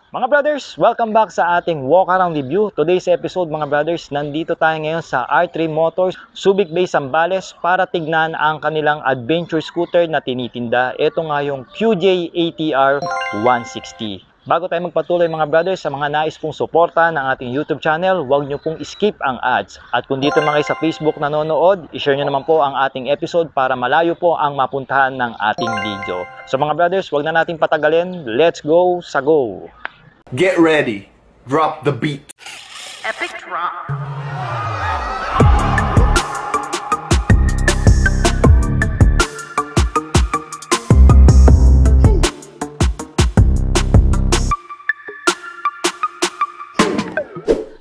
Mga brothers, welcome back sa ating walk around review. Today's episode mga brothers, nandito tayo ngayon sa R3 Motors, Subic Bay, Zambales para tignan ang kanilang adventure scooter na tinitinda. Ito nga yung QJ ATR 160. Bago tayo magpatuloy mga brothers sa mga nais pong suporta ng ating YouTube channel, huwag nyo pong skip ang ads. At kung dito mga sa Facebook nanonood, ishare nyo naman po ang ating episode para malayo po ang mapuntahan ng ating video. So mga brothers, huwag na natin patagalin. Let's go sa go! Get ready. Drop the beat. Epic drop.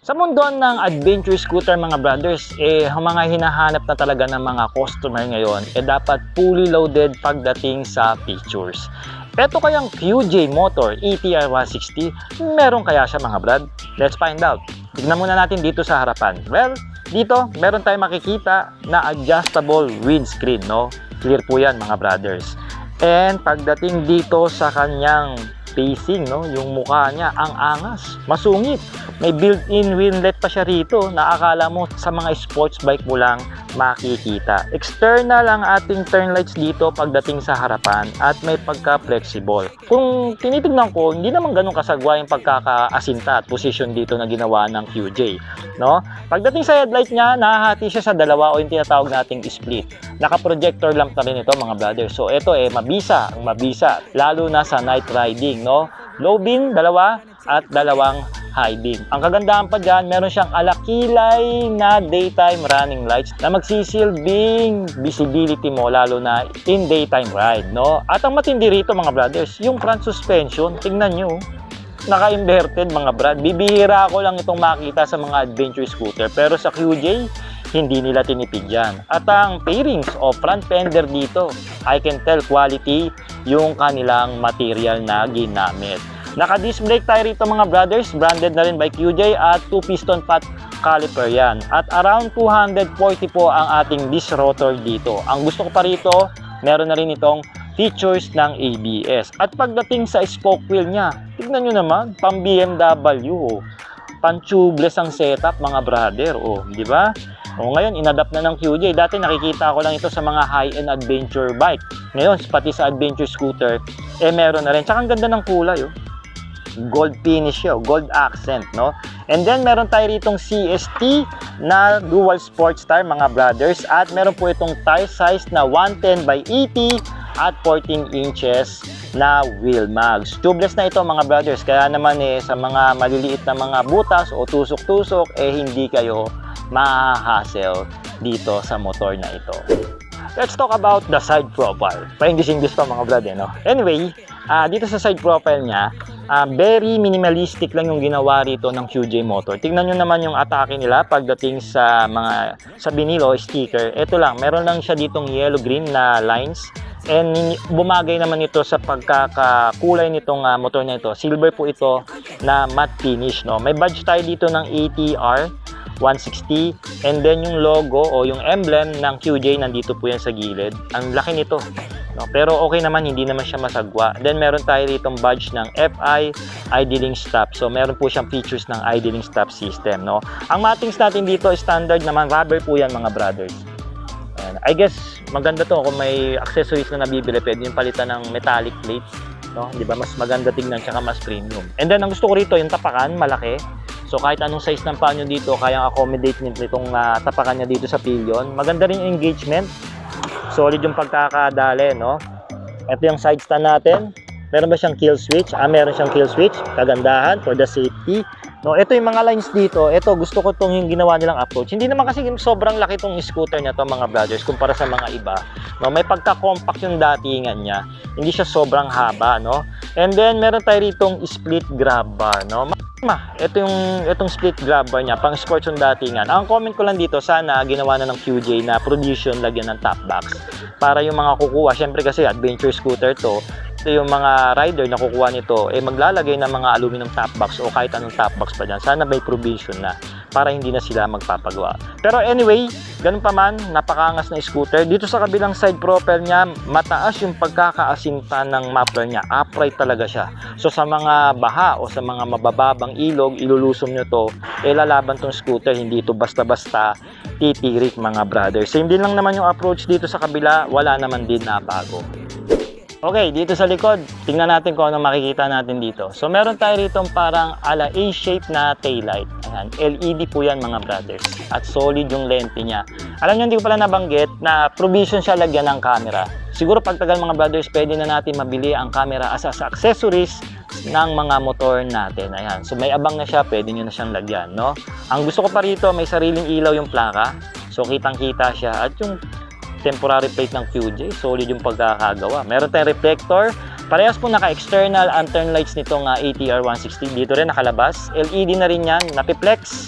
Sa mundo ng adventure scooter mga brothers, mga hinahanap na talaga ng mga customer ngayon, dapat fully loaded pagdating sa features. Ito kayang QJ Motor ATR 160, meron kaya siya mga brad? Let's find out. Tignan muna natin dito sa harapan. Well, dito meron tayong makikita na adjustable windscreen, no? Clear po yan mga brothers. And pagdating dito sa kanyang facing, no, yung mukha niya, ang angas, masungit. May built-in windlet pa siya rito na akala mo sa mga sports bike mo lang makikita. External ang ating turn lights dito pagdating sa harapan at may pagka-flexible. Kung tinitignan ko, hindi naman ganun kasagwa yung pagkakaasinta at position dito na ginawa ng QJ, no? Pagdating sa headlight niya, nahahati siya sa dalawa o yung tinatawag nating split. Naka-projector lamp na rin ito mga brothers. So ito mabisa, lalo na sa night riding, no? Low beam, dalawa, at dalawang high beam. Ang kagandahan pa dyan, meron siyang alakilay na daytime running lights na magsisilbing visibility mo lalo na in daytime ride, no? At ang matindi rito mga brothers, yung front suspension, tignan nyo, naka-inverted mga brad. Bibihira ko lang itong makita sa mga adventure scooter, pero sa QJ, hindi nila tinipid yan. At ang fairings o front fender dito, I can tell quality yung kanilang material na ginamit. Naka-disc brake tayo rito mga brothers, branded na rin by QJ at 2-piston pot caliper yan. At around 240 po ang ating disc rotor dito. Ang gusto ko pa rito, meron na rin itong features ng ABS. At pagdating sa spoke wheel niya, tignan nyo naman, pang BMW, pan-tubeless ang setup mga brother, di ba? Ngayon, inadapt na ng QJ. Dati nakikita ko lang ito sa mga high-end adventure bike. Ngayon, pati sa adventure scooter, meron na rin. Tsaka ang ganda ng kulay, gold finish yun, gold accent, no? And then, meron tayo ritong CST na dual sports tire, mga brothers. At meron po itong tire size na 110 by 80 at 14 inches na wheel mags. Tubeless na ito, mga brothers. Kaya naman, sa mga maliliit na mga butas o tusok-tusok, hindi kayo ma-hassle dito sa motor na ito. Let's talk about the side profile. Pa-English pa mga brad, no? Anyway, dito sa side profile niya, very minimalistic lang yung ginawa rito ng QJ Motor. Tignan nyo naman yung atake nila pagdating sa mga sa binilo sticker. Ito lang, meron lang siya ditong yellow-green na lines. And bumagay naman ito sa pagkakakulay nitong motor na ito. Silver po ito na matte finish, no? May badge tayo dito ng ATR 160 and then yung logo o yung emblem ng QJ nandito po yan sa gilid. Ang laki nito, no? Pero okay naman, hindi naman siya masagwa. Then meron tayo ditong badge ng FI idling stop. So meron po siyang features ng idling stop system, no? Ang mattings natin dito standard naman, rubber po yan mga brothers. I guess maganda to kung may accessories na nabibili, pwede yung palitan ng metallic plates, no? Di ba? Mas maganda tingnan, tsaka mas premium. And then ang gusto ko rito yung tapakan, malaki. So kahit anong size ng paa nyo dito, kayang accommodate nitong tapakan niya dito sa pillion. Maganda rin yung engagement. Solid yung pagkakadali, no? Ito yung side stand natin. Meron ba siyang kill switch? Meron siyang kill switch. Kagandahan for the safety. No, ito yung mga lines dito. Ito, gusto ko itong yung ginawa nilang approach. Hindi naman kasi sobrang laki itong scooter na to mga brothers kumpara sa mga iba. No, may pagka-compact yung datingan niya. Hindi siya sobrang haba, no? And then meron tayo ritong split grab bar, no? Itong split grab bar niya, pang sports yung datingan. Ang comment ko lang dito, sana ginawa na ng QJ na production lagyan ng top box. Para yung mga kukuha, syempre kasi adventure scooter to, ito yung mga rider na kukuha nito, maglalagay ng mga aluminum top box o kahit anong top box pa dyan. Sana may provision na para hindi na sila magpapagawa. Pero anyway, ganun pa man, napakaangas na scooter. Dito sa kabilang side profile niya, mataas yung pagkakaasinta ng muffler niya. Upright talaga siya. So sa mga baha o sa mga mabababang ilog, ilulusom nyo to, lalaban tong scooter. Hindi ito basta-basta titirik mga brothers. Same din lang naman yung approach dito sa kabila, wala naman din na bago. Okay, dito sa likod, tingnan natin kung ano makikita natin dito. So meron tayo rito parang ala A-shape na taillight. Ayan, LED po yan mga brothers. At solid yung lente niya. Alam nyo, hindi ko pala nabanggit na provision siya lagyan ng camera. Siguro pagtagal mga brothers, pwede na natin mabili ang camera as accessories ng mga motor natin. Ayan, so may abang na siya, pwede nyo na siyang lagyan, no? Ang gusto ko pa rito, may sariling ilaw yung plaka. So kitang-kita siya. At yung temporary plate ng QJ, solid yung pagkakagawa. Meron tayong reflector. Parehas po naka-external antern lights nitong ATR 160. Dito rin nakalabas. LED na rin yan. Napiplex.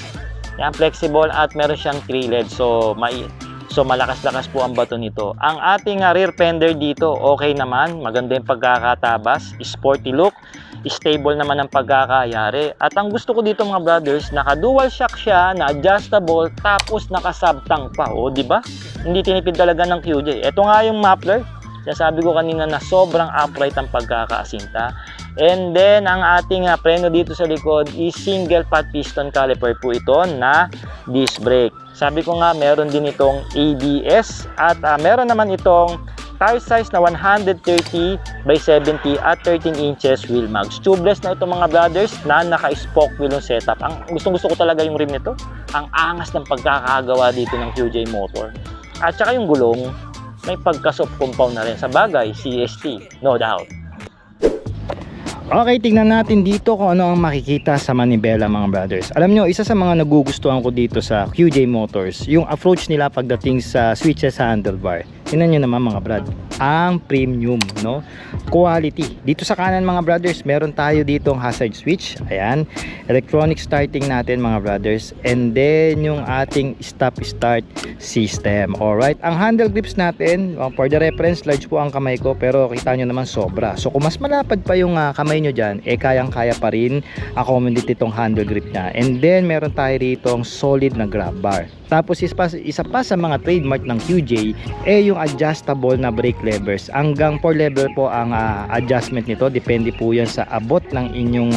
Yan, flexible at meron siyang 3 LED. So malakas-lakas po ang bato nito. Ang ating rear fender dito, okay naman. Maganda yung pagkakatabas. Sporty look. Stable naman ang pagkakayari. At ang gusto ko dito mga brothers, naka-dual shock siya, na adjustable, tapos naka-subtank pa. O, di ba? Hindi tinipid talaga ng QJ. Ito nga yung muffler. Sabi ko kanina na sobrang upright ang pagkakaasinta. And then, ang ating preno dito sa likod is single pot piston caliper po ito na disc brake. Sabi ko nga, meron din itong ABS at meron naman itong tire size na 130 by 70 at 13 inches wheel mags. Tubeless na ito mga brothers na naka-spoke wheel yung setup. Ang gustong-gusto ko talaga yung rim nito. Ang angas ng pagkakagawa dito ng QJ motor. At saka yung gulong, may pagka-soft compound na rin. Sa bagay, CST, no doubt. Okay, tingnan natin dito kung ano ang makikita sa manibela mga brothers. Alam nyo, isa sa mga nagugustuhan ko dito sa QJ Motors, yung approach nila pagdating sa switches sa handlebar. Tingnan nyo naman mga brad, ang premium, no? Quality. Dito sa kanan mga brothers, meron tayo ditong hazard switch. Ayan, electronic starting natin mga brothers. And then yung ating stop-start system. Alright, ang handle grips natin, for the reference, large po ang kamay ko, pero kita nyo naman sobra. So kung mas malapad pa yung kamay nyo dyan, kayang-kaya pa rin accommodate itong handle grip nya. And then meron tayo ditong solid na grab bar. Tapos isa pa sa mga trademark ng QJ yung adjustable na brake levers. Hanggang 4 level po ang adjustment nito. Depende po yan sa abot ng inyong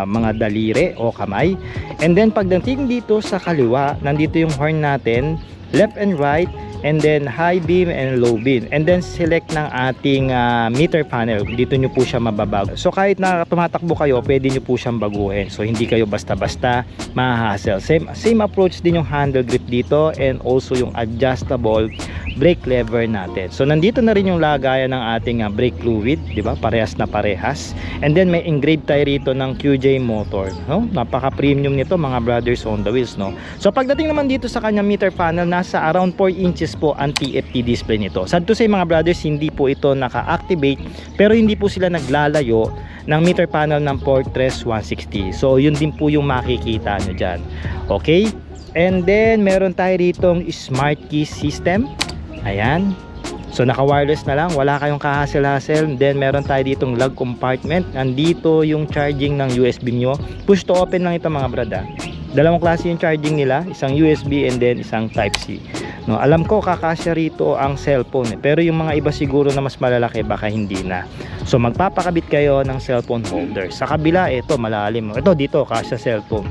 mga daliri o kamay. And then pagdating dito sa kaliwa, nandito yung horn natin, left and right, and then high beam and low beam, and then select ng ating meter panel. Dito nyo po siya mababago. So kahit na tumatakbo kayo, pwede nyo po siyang baguhin. So hindi kayo basta-basta mahahassle. Same approach din yung handle grip dito, and also yung adjustable brake lever natin. So nandito na rin yung lagayan ng ating brake fluid, di ba? Parehas na parehas. And then may engraved tayo rito ng QJ motor, no? Napaka-premium nito mga brothers on the wheels, no? So pagdating naman dito sa kanyang meter panel, nasa around 4 inches po ang TFT display nito. Sad to say mga brothers, hindi po ito naka-activate, pero hindi po sila naglalayo ng meter panel ng Fortress 160. So yun din po yung makikita nyo dyan. Okay? And then meron tayo ditong smart key system. Ayan. So naka wireless na lang, wala kayong kahasel-hasel. Then meron tayo ditong lug compartment. Nandito yung charging ng USB nyo. Push to open lang ito mga brada. Dalawang klase yung charging nila, isang USB and then isang Type-C. No, alam ko kakasya rito ang cellphone, pero yung mga iba siguro na mas malalaki baka hindi na. So magpapakabit kayo ng cellphone holder. Sa kabila, ito malalim. Ito dito kasya cellphone.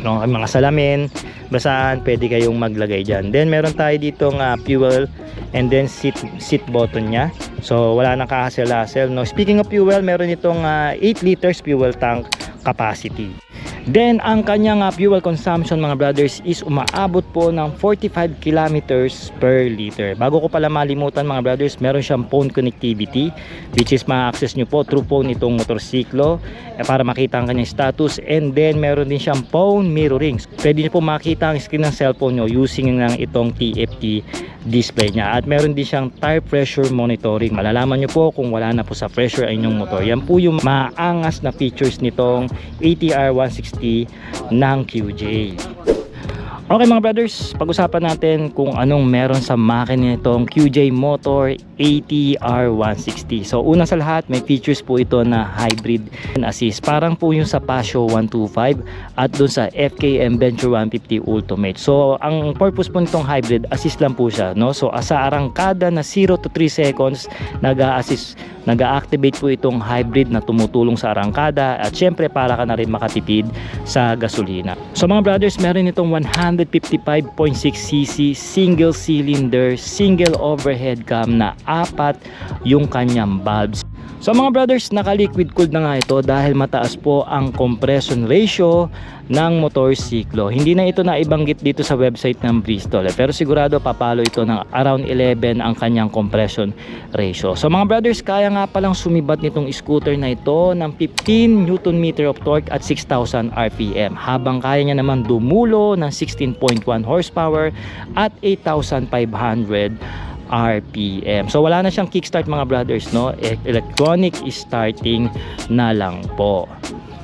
No, mga salamin, basahan, pwede kayong maglagay diyan. Then meron tayo ditong fuel and then seat button nya. So wala nang kahasel-hasel. No, speaking of fuel, meron itong 8 liters fuel tank capacity. Then ang kanyang fuel consumption mga brothers is umaabot po ng 45 kilometers per liter. Bago ko pala malimutan mga brothers, meron siyang phone connectivity, which is ma-access nyo po through phone itong motorsiklo para makita ang kanyang status. And then meron din siyang phone mirroring. Pwede nyo po makita ang screen ng cellphone nyo using ng itong TFT display niya. At meron din siyang tire pressure monitoring. Malalaman nyo po kung wala na po sa pressure ang inyong motor. Yan po yung maangas na features nitong ATR 160 ng QJ. Okay mga brothers, pag-usapan natin kung anong meron sa makina nitong QJ Motor ATR160. So una sa lahat, may features po ito na hybrid assist. Parang po yung sa Paseo 125 at dun sa FKM Venture 150 Ultimate. So ang purpose po nitong hybrid, assist lang po siya, no? So sa arangkada na 0 to 3 seconds, nag-a-assist, nag-a-activate po itong hybrid na tumutulong sa arangkada at syempre para ka na rin makatipid sa gasolina. So mga brothers, meron itong 155.6cc single cylinder, single overhead cam na 4 yung kanyang valves. So mga brothers, naka-liquid cooled na nga ito dahil mataas po ang compression ratio ng motorsiklo. Hindi na ito naibanggit dito sa website ng Bristol, pero sigurado papalo ito ng around 11 ang kanyang compression ratio. So mga brothers, kaya nga palang sumibat nitong scooter na ito ng 15 Nm of torque at 6,000 RPM, habang kaya niya naman dumulo ng 16.1 horsepower at 8,500 RPM. So wala na siyang kickstart mga brothers, no? Electronic starting na lang po.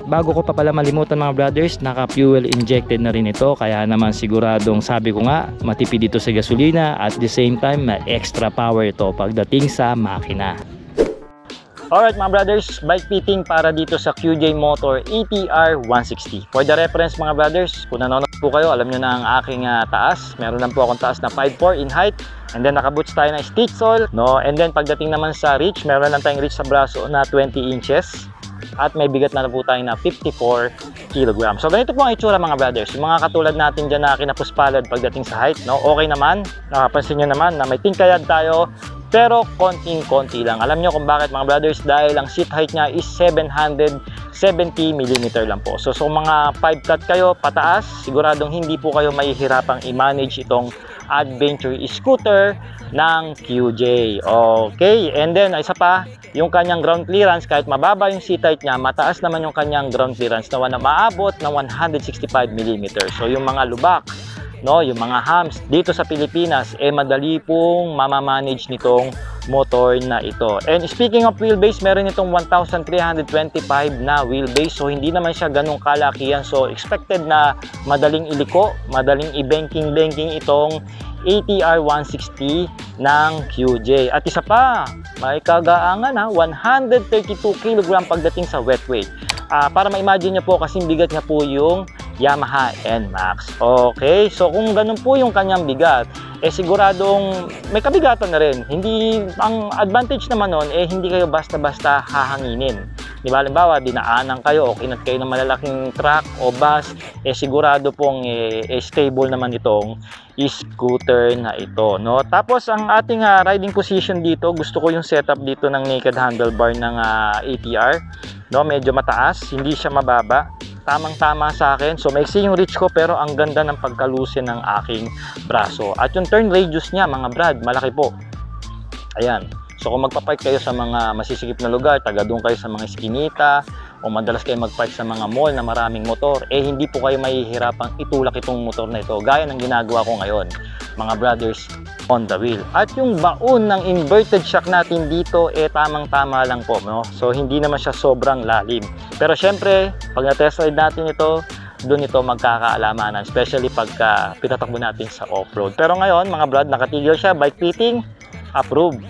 Bago ko pa pala malimutan mga brothers, naka fuel injected na rin ito, kaya naman siguradong, sabi ko nga, matipid dito sa gasolina at the same time may extra power ito pagdating sa makina. Alright mga brothers, bike fitting para dito sa QJ Motor ATR160. For the reference mga brothers, kung nanonood po kayo, alam nyo na ang aking taas. Meron lang po akong taas na 5'4" in height. And then nakaboots tayo na stitch sole, no? And then pagdating naman sa reach, meron lang tayong reach sa braso na 20 inches. At may bigat na po tayo na 54 kg. So ganito po ang itsura mga brothers. Yung mga katulad natin dyan na kinapuspalad pagdating sa height, no? Okay naman. Nakapansin nyo naman na may tingkayad tayo, pero konting-konti lang. Alam nyo kung bakit mga brothers? Dahil ang seat height niya is 770 mm lang po. So mga 5 cut kayo pataas, siguradong hindi po kayo mahihirapang i-manage itong adventure scooter ng QJ. Okay, and then isa pa, yung kanyang ground clearance, kahit mababa yung seat height niya, mataas naman yung kanyang ground clearance na maabot ng 165 mm. So yung mga lubak, no, yung mga humps dito sa Pilipinas, madali pong mamamanage nitong motor na ito. And speaking of wheelbase, meron itong 1,325 na wheelbase. So hindi naman siya ganong kalakihan. So expected na madaling iliko, madaling i-banking itong ATR160 ng QJ. At isa pa, may kagaangan 132 kg pagdating sa wet weight. Para ma-imagine nyo po, kasing bigat niya po yung Yamaha NMAX. Okay, so kung ganun po yung kanyang bigat, siguradong may kabigatan na rin. Hindi, ang advantage naman nun, hindi kayo basta-basta hahanginin. Di ba, halimbawa, dinaanan kayo o kinat kayo ng malalaking truck o bus, sigurado pong stable naman itong scooter na ito, no? Tapos ang ating riding position dito, gusto ko yung setup dito ng naked handlebar ng ATR, no? Medyo mataas, hindi siya mababa. Tamang-tama sa akin. So maiksi yung reach ko, pero ang ganda ng pagkalusin ng aking braso. At yung turn radius niya mga brad, malaki po. Ayan. So kung magpapark kayo sa mga masisikip na lugar, taga doon kayo sa mga eskinita, o madalas kayo magpark sa mga mall na maraming motor, hindi po kayo mahihirapang itulak itong motor na ito, gaya ng ginagawa ko ngayon, mga brothers, on the wheel. At yung baon ng inverted shock natin dito, tamang-tama lang po, no? So hindi naman siya sobrang lalim. Pero syempre, pag na-test ride natin ito, doon ito magkakaalamanan, especially pagka pitatakbo natin sa off-road. Pero ngayon, mga brad, nakatigil siya, bike fitting, approved.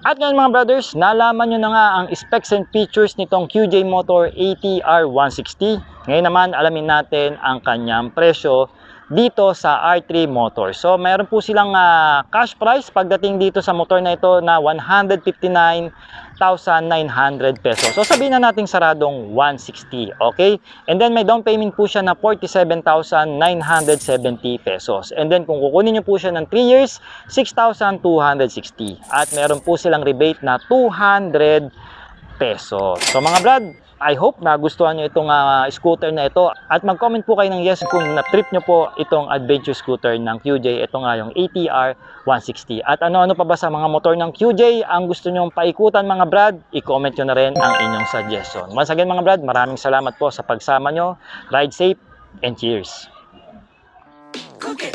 At ngayon mga brothers, nalaman nyo na nga ang specs and features nitong QJ Motor ATR160. Ngayon naman, alamin natin ang kanyang presyo dito sa R3 Motors. So meron po silang cash price pagdating dito sa motor na ito na 159,900 pesos. So sabihin na natin saradong 160, okay? And then may down payment po siya na 47,970 pesos. And then kung kukunin nyo po siya ng 3 years, 6,260. At meron po silang rebate na 200 pesos. So mga brad, I hope na gustuhan nyo itong scooter na ito. At mag-comment po kayo ng yes kung na-trip nyo po itong adventure scooter ng QJ. Ito nga yung ATR 160. At ano-ano pa ba sa mga motor ng QJ ang gusto nyong paikutan mga brad? I-comment nyo na rin ang inyong suggestion. Once again mga brad, maraming salamat po sa pagsama nyo. Ride safe and cheers! Okay.